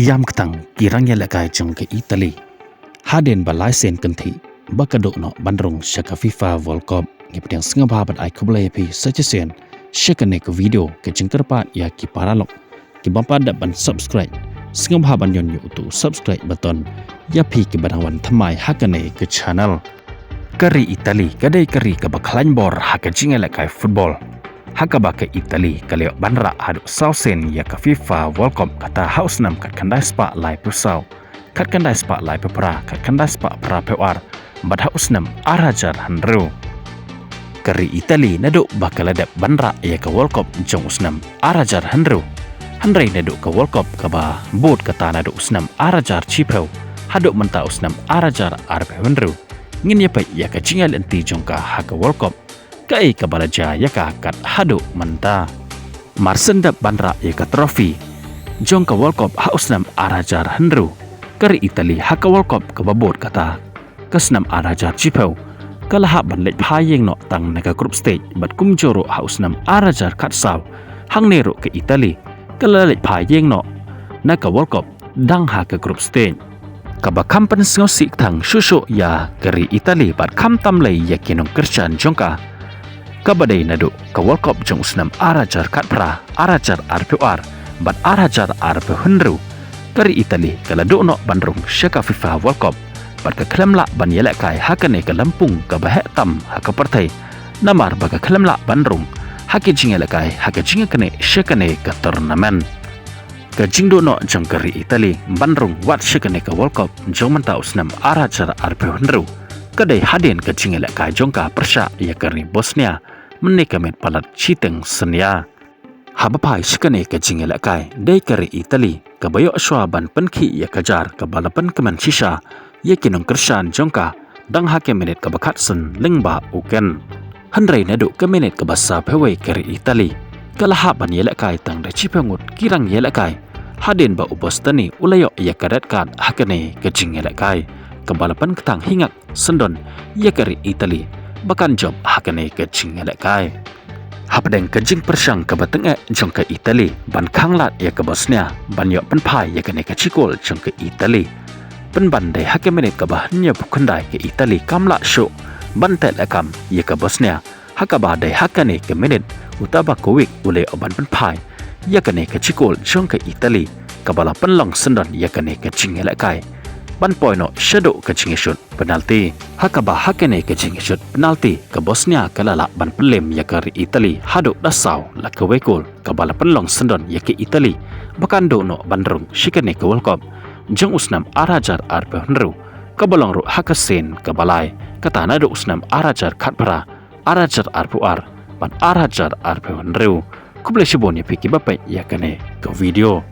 Yam ketang kirang ya lakai jong ke Italy. Haden balai sen kenti bakadok no bandrong shaka FIFA World Cup ngipdang sengababat ai kublai pi suggestion shaka ne ke video ke jengkerpat ya ki paralok ki bapa dapat subscribe sengababan yon yu tu subscribe button ya pi ke badangwan thamai hakane ke channel kari Italy kadai kari ke baklan bor haka jinga lakai football hakaba ke Italy kaleo banra haduk sausen ya ke FIFA World Cup kata haus nam kat kandai spa lai pusau kat kandai spa lai pepra kat kandai spa pra pewar bad haus nam arajar hanru kari Italy naduk bakaladap banra ya ke World Cup jong usnam arajar hanru hanrei naduk ke World Cup kaba boat kata naduk usnam arajar chipeu haduk menta usnam arajar arpe hanru ngin ya pai ya ke jingal enti jong ka haka World Cup kai kabalaja ya ka kat haduk menta marsendap banra ya ke trofi jong ka World Cup hausnam arajar hanru kari Italy haka World Cup kababot kata kesnam arajar chipeu kalahap banlet payeng no tang naga group stage bat kumjoro hausnam arajar katsaw hang nero ke Italy kalalet payeng no naga World Cup dang haka group stage kaba kampan singosik tang susu ya kari Italy bat kam tamlay ya kinong Christian jongka kabadai nadu ka World Cup jong usnam arajar katpra arajar RPR bat arajar RP hunru kari Italy kala no bandrung shaka FIFA World Cup bat ka klemla ban yelak kai hakane ka lampung ka bahek tam haka partai namar baka klemla bandrung hake jinga lakai hake jinga kane shakane ka turnamen ka jingdo no jong kari Italy bandrung wat shakane ka World Cup jong manta usnam arajar RP hunru kadai haden ka jinga lakai jongka persya ya kari Bosnia menekamet palat citeng senia habapai shakane ka jinga lakai dai kari Italy ka bayo shwaban penki ya kajar ka balapan keman shisha ya kinong Christian jongka dang hake menit ka bakat sen lengba uken hanrei nadu ka menit ka basa pewai kari Italy kalahaban yelakai tang da cipengut kirang yelakai haden ba ubostani ulayo ya kadat kad hakane ka jinga lakai ka balapan ketang hingak sendon ya kari Italy bakan job hakane ka jinga lakai hapdeng kajing persang ka batenge jong ka Italy ban khanglat ya ka Bosnia ban yo penpai ya kane ka cikol jong ka Italy penbandai hake menit ka bahnya bukandai ke Italy kamla show bantet lakam ya ka Bosnia haka badai hakane ke menit utaba kowik ule oban penpai ya kane ka cikol jong ka Italy kabala penlong sendon ya kane ka jingelakai ban poino shadow ka jingeshut penalti haka ba hakane ka jingeshut penalti ka Bosnia kalala ban pelem ya ka Italy haduk dasau la ka wekul kabala penlong sendon ya ke Italy bakando no bandrung shikane ka World Cup jeng usnam arajar arpe hunru kabalong ru hakasen kabalai katana do usnam arajar katpara arajar arpuar ban arajar arpe hunru kuble shiboni piki bapai yakane ke video